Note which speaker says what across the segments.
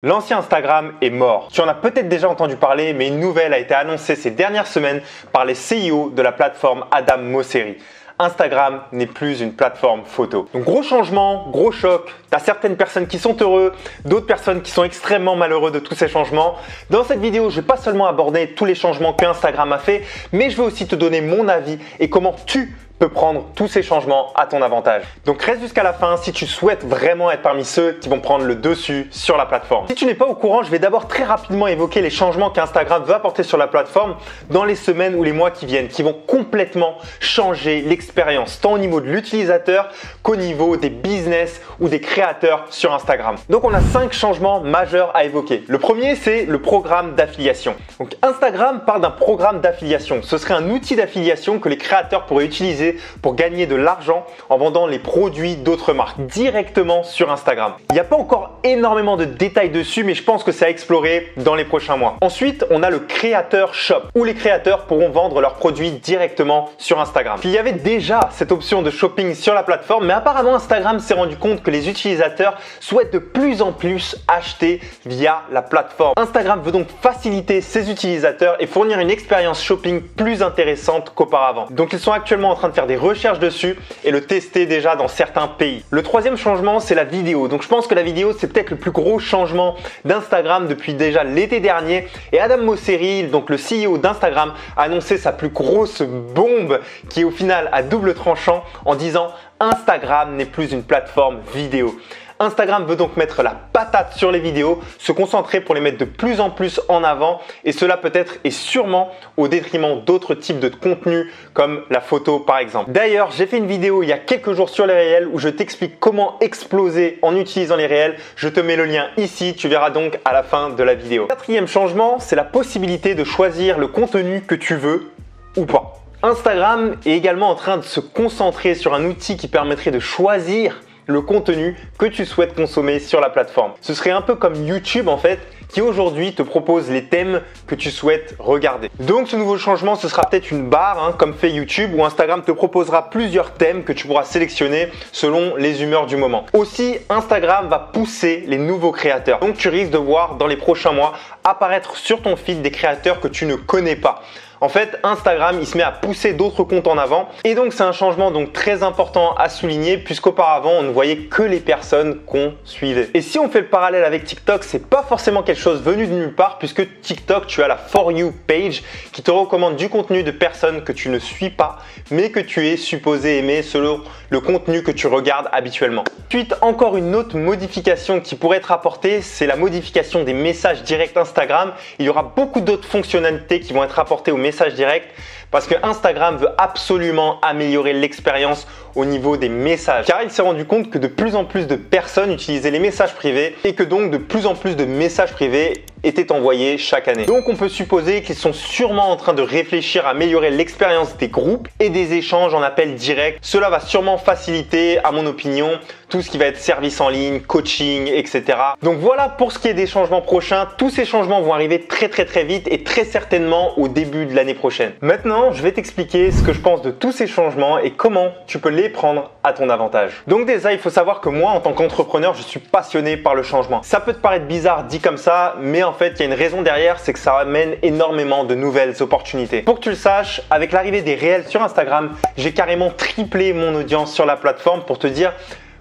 Speaker 1: L'ancien Instagram est mort. Tu en as peut-être déjà entendu parler, mais une nouvelle a été annoncée ces dernières semaines par les CEO de la plateforme Adam Mosseri. Instagram n'est plus une plateforme photo. Donc gros changement, gros choc. T'as certaines personnes qui sont heureux, d'autres personnes qui sont extrêmement malheureux de tous ces changements. Dans cette vidéo, je vais pas seulement aborder tous les changements que Instagram a fait, mais je vais aussi te donner mon avis et comment tu peux prendre tous ces changements à ton avantage. Donc reste jusqu'à la fin si tu souhaites vraiment être parmi ceux qui vont prendre le dessus sur la plateforme. Si tu n'es pas au courant, je vais d'abord très rapidement évoquer les changements qu'Instagram veut apporter sur la plateforme dans les semaines ou les mois qui viennent, qui vont complètement changer l'expérience, tant au niveau de l'utilisateur qu'au niveau des business ou des créateurs sur Instagram. Donc on a 5 changements majeurs à évoquer. Le premier, c'est le programme d'affiliation. Donc Instagram parle d'un programme d'affiliation. Ce serait un outil d'affiliation que les créateurs pourraient utiliser pour gagner de l'argent en vendant les produits d'autres marques directement sur Instagram. Il n'y a pas encore énormément de détails dessus, mais je pense que c'est à explorer dans les prochains mois. Ensuite, on a le Creator Shop où les créateurs pourront vendre leurs produits directement sur Instagram. Puis il y avait déjà cette option de shopping sur la plateforme, mais apparemment Instagram s'est rendu compte que les utilisateurs souhaitent de plus en plus acheter via la plateforme. Instagram veut donc faciliter ses utilisateurs et fournir une expérience shopping plus intéressante qu'auparavant. Donc ils sont actuellement en train de faire des recherches dessus et le tester déjà dans certains pays. Le troisième changement, c'est la vidéo. Donc je pense que la vidéo, c'est peut-être le plus gros changement d'Instagram depuis déjà l'été dernier. Et Adam Mosseri, donc le CEO d'Instagram, a annoncé sa plus grosse bombe qui est au final à double tranchant en disant Instagram n'est plus une plateforme vidéo. Instagram veut donc mettre la patate sur les vidéos, se concentrer pour les mettre de plus en plus en avant et cela peut-être et sûrement au détriment d'autres types de contenus comme la photo par exemple. D'ailleurs, j'ai fait une vidéo il y a quelques jours sur les réels où je t'explique comment exploser en utilisant les réels. Je te mets le lien ici, tu verras donc à la fin de la vidéo. Quatrième changement, c'est la possibilité de choisir le contenu que tu veux ou pas. Instagram est également en train de se concentrer sur un outil qui permettrait de choisir le contenu que tu souhaites consommer sur la plateforme. Ce serait un peu comme YouTube en fait, qui aujourd'hui te propose les thèmes que tu souhaites regarder. Donc ce nouveau changement, ce sera peut-être une barre comme fait YouTube où Instagram te proposera plusieurs thèmes que tu pourras sélectionner selon les humeurs du moment. Aussi, Instagram va pousser les nouveaux créateurs. Donc tu risques de voir dans les prochains mois apparaître sur ton feed des créateurs que tu ne connais pas. En fait, Instagram, il se met à pousser d'autres comptes en avant et donc c'est un changement donc très important à souligner puisqu'auparavant, on ne voyait que les personnes qu'on suivait. Et si on fait le parallèle avec TikTok, c'est pas forcément quelque chose venu de nulle part puisque TikTok, tu as la For You page qui te recommande du contenu de personnes que tu ne suis pas mais que tu es supposé aimer selon le contenu que tu regardes habituellement. Ensuite, encore une autre modification qui pourrait être apportée, c'est la modification des messages directs Instagram. Il y aura beaucoup d'autres fonctionnalités qui vont être apportées aux messages directs parce que Instagram veut absolument améliorer l'expérience au niveau des messages car il s'est rendu compte que de plus en plus de personnes utilisaient les messages privés et que donc de plus en plus de messages privés étaient envoyés chaque année. Donc on peut supposer qu'ils sont sûrement en train de réfléchir à améliorer l'expérience des groupes et des échanges en appel direct. Cela va sûrement faciliter, à mon opinion, tout ce qui va être service en ligne, coaching, etc. Donc voilà pour ce qui est des changements prochains. Tous ces changements vont arriver très vite et très certainement au début de l'année prochaine. Maintenant, je vais t'expliquer ce que je pense de tous ces changements et comment tu peux les prendre à ton avantage. Donc déjà, il faut savoir que moi, en tant qu'entrepreneur, je suis passionné par le changement. Ça peut te paraître bizarre dit comme ça, mais en fait, il y a une raison derrière, c'est que ça amène énormément de nouvelles opportunités. Pour que tu le saches, avec l'arrivée des réels sur Instagram, j'ai carrément triplé mon audience sur la plateforme pour te dire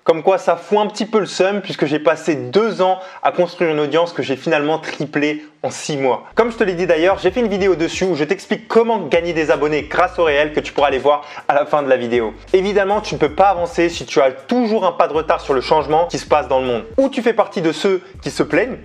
Speaker 1: comme quoi ça fout un petit peu le seum puisque j'ai passé 2 ans à construire une audience que j'ai finalement triplée en 6 mois. Comme je te l'ai dit d'ailleurs, j'ai fait une vidéo dessus où je t'explique comment gagner des abonnés grâce au réel que tu pourras aller voir à la fin de la vidéo. Évidemment, tu ne peux pas avancer si tu as toujours un pas de retard sur le changement qui se passe dans le monde. Ou tu fais partie de ceux qui se plaignent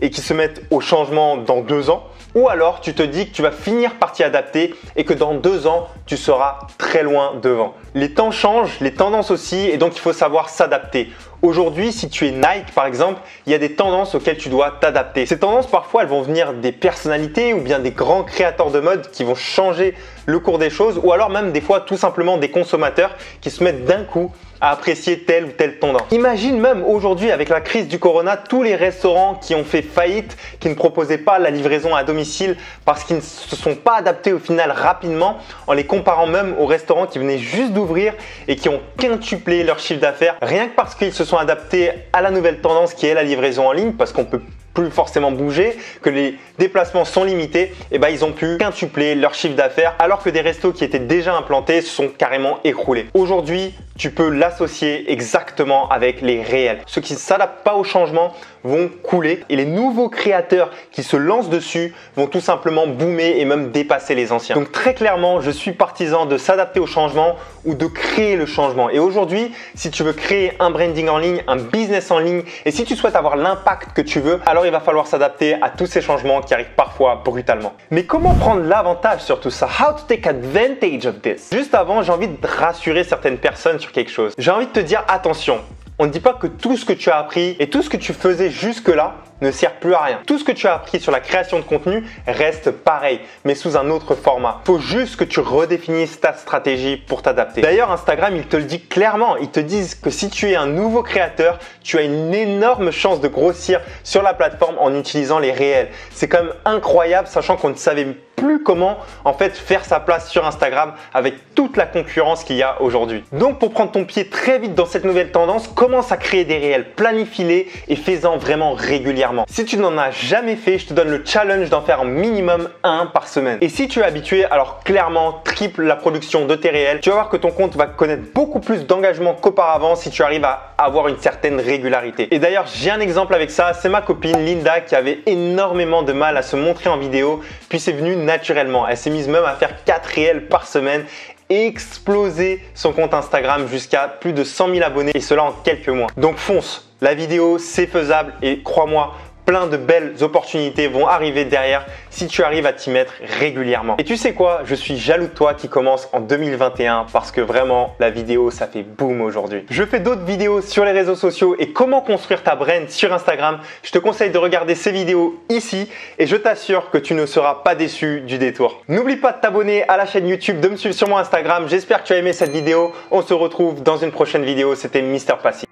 Speaker 1: et qui se mettent au changement dans 2 ans. Ou alors tu te dis que tu vas finir par t'y adapter et que dans 2 ans, tu seras très loin devant. Les temps changent, les tendances aussi et donc il faut savoir s'adapter. Aujourd'hui, si tu es Nike par exemple, il y a des tendances auxquelles tu dois t'adapter. Ces tendances, parfois, elles vont venir des personnalités ou bien des grands créateurs de mode qui vont changer le cours des choses ou alors même des fois tout simplement des consommateurs qui se mettent d'un coup à apprécier telle ou telle tendance. Imagine même aujourd'hui avec la crise du corona, tous les restaurants qui ont fait faillite, qui ne proposaient pas la livraison à domicile parce qu'ils ne se sont pas adaptés au final rapidement en les comparant même aux restaurants qui venaient juste d'ouvrir et qui ont quintuplé leur chiffre d'affaires rien que parce qu'ils se sont adaptés à la nouvelle tendance qui est la livraison en ligne parce qu'on peut plus forcément bouger, que les déplacements sont limités, et ben ils ont pu quintupler leur chiffre d'affaires alors que des restos qui étaient déjà implantés se sont carrément écroulés. Aujourd'hui, tu peux l'associer exactement avec les réels. Ceux qui ne s'adaptent pas au changement vont couler et les nouveaux créateurs qui se lancent dessus vont tout simplement boomer et même dépasser les anciens. Donc très clairement, je suis partisan de s'adapter au changement ou de créer le changement. Et aujourd'hui, si tu veux créer un branding en ligne, un business en ligne et si tu souhaites avoir l'impact que tu veux, alors il va falloir s'adapter à tous ces changements qui arrivent parfois brutalement. Mais comment prendre l'avantage sur tout ça? How to take advantage of this? Juste avant, j'ai envie de rassurer certaines personnes sur quelque chose. J'ai envie de te dire attention. On ne dit pas que tout ce que tu as appris et tout ce que tu faisais jusque-là ne sert plus à rien. Tout ce que tu as appris sur la création de contenu reste pareil, mais sous un autre format. Il faut juste que tu redéfinisses ta stratégie pour t'adapter. D'ailleurs, Instagram, ils te le disent clairement. Ils te disent que si tu es un nouveau créateur, tu as une énorme chance de grossir sur la plateforme en utilisant les réels. C'est quand même incroyable, sachant qu'on ne savait plus comment en fait faire sa place sur Instagram avec toute la concurrence qu'il y a aujourd'hui. Donc pour prendre ton pied très vite dans cette nouvelle tendance, commence à créer des réels, planifie-les et fais-en vraiment régulièrement. Si tu n'en as jamais fait, je te donne le challenge d'en faire un minimum 1 par semaine. Et si tu es habitué, alors clairement triple la production de tes réels. Tu vas voir que ton compte va connaître beaucoup plus d'engagement qu'auparavant si tu arrives à avoir une certaine régularité. Et d'ailleurs, j'ai un exemple avec ça, c'est ma copine Linda qui avait énormément de mal à se montrer en vidéo, puis c'est venu naturellement. Elle s'est mise même à faire 4 réels par semaine et exploser son compte Instagram jusqu'à plus de 100 000 abonnés et cela en quelques mois. Donc fonce, la vidéo c'est faisable et crois-moi, plein de belles opportunités vont arriver derrière si tu arrives à t'y mettre régulièrement. Et tu sais quoi? Je suis jaloux de toi qui commence en 2021 parce que vraiment la vidéo ça fait boom aujourd'hui. Je fais d'autres vidéos sur les réseaux sociaux et comment construire ta brand sur Instagram. Je te conseille de regarder ces vidéos ici et je t'assure que tu ne seras pas déçu du détour. N'oublie pas de t'abonner à la chaîne YouTube, de me suivre sur mon Instagram. J'espère que tu as aimé cette vidéo. On se retrouve dans une prochaine vidéo. C'était Mr Passif.